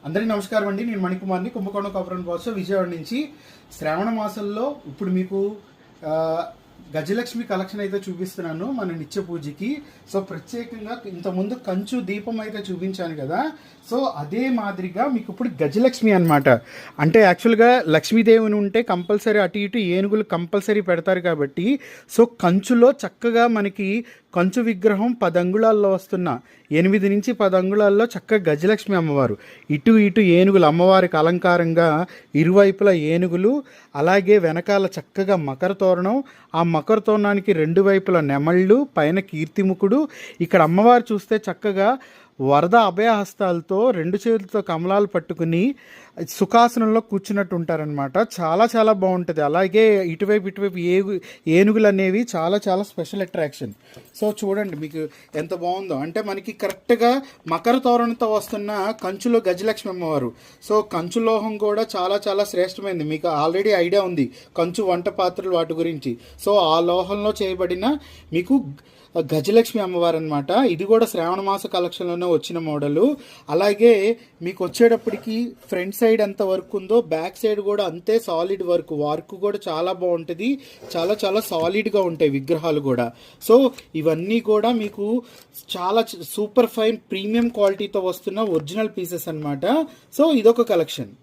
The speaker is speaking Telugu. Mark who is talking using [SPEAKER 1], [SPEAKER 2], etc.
[SPEAKER 1] అందరికీ నమస్కారం అండి. నేను మణికుమార్ని, కుంభకోణం కాపురం బాస్ విజయవాడ నుంచి. శ్రావణ మాసంలో ఇప్పుడు మీకు గజలక్ష్మి కలెక్షన్ అయితే చూపిస్తున్నాను మన నిత్య పూజకి. సో ప్రత్యేకంగా ఇంతకుముందు కంచు దీపం అయితే చూపించాను కదా, సో అదే మాదిరిగా మీకు ఇప్పుడు గజలక్ష్మి అనమాట. అంటే యాక్చువల్గా లక్ష్మీదేవిని ఉంటే కంపల్సరీ అటు ఇటు ఏనుగులు కంపల్సరీ పెడతారు కాబట్టి, సో కంచులో చక్కగా మనకి కంచు విగ్రహం 10 అంగుళాల్లో వస్తున్న 8 నుంచి 10 అంగుళాల్లో చక్కగా గజలక్ష్మి అమ్మవారు, ఇటు ఇటు ఏనుగులు అమ్మవారికి అలంకారంగా, ఇరువైపులా ఏనుగులు, అలాగే వెనకాల చక్కగా మకర తోరణం, ఆ మకర తోరణానికి 2 వైపుల నెమళ్ళు, పైన కీర్తిముఖుడు. ఇక్కడ అమ్మవారు చూస్తే చక్కగా వరద అభయహస్తాలతో 2 చేతులతో కమలాలు పట్టుకుని సుఖాసనంలో కూర్చున్నట్టు ఉంటారనమాట. చాలా చాలా బాగుంటుంది. అలాగే ఇటువైపు ఏనుగులు అనేవి చాలా చాలా స్పెషల్ అట్రాక్షన్. సో చూడండి మీకు ఎంత బాగుందో. అంటే మనకి కరెక్ట్గా మకర తోరణంతో వస్తున్న కంచులో గజలక్ష్మి అమ్మవారు. సో కంచు లోహం కూడా చాలా చాలా శ్రేష్టమైనది. మీకు ఆల్రెడీ ఐడియా ఉంది కంచు వంట పాత్రలు వాటి గురించి. సో ఆ లోహంలో చేయబడిన మీకు గజలక్ష్మి అమ్మవారు అనమాట. ఇది కూడా శ్రావణ మాస కలెక్షన్లోనే వచ్చిన మోడలు. అలాగే మీకు వచ్చేటప్పటికి ఫ్రంట్ సైడ్ ఎంత వర్క్ ఉందో బ్యాక్ సైడ్ కూడా అంతే సాలిడ్ వర్క్ కూడా చాలా బాగుంటుంది. చాలా చాలా సాలిడ్గా ఉంటాయి విగ్రహాలు కూడా. సో ఇవన్నీ కూడా మీకు చాలా సూపర్ ఫైన్ ప్రీమియం క్వాలిటీతో వస్తున్న ఒరిజినల్ పీసెస్ అనమాట. సో ఇదొక కలెక్షన్.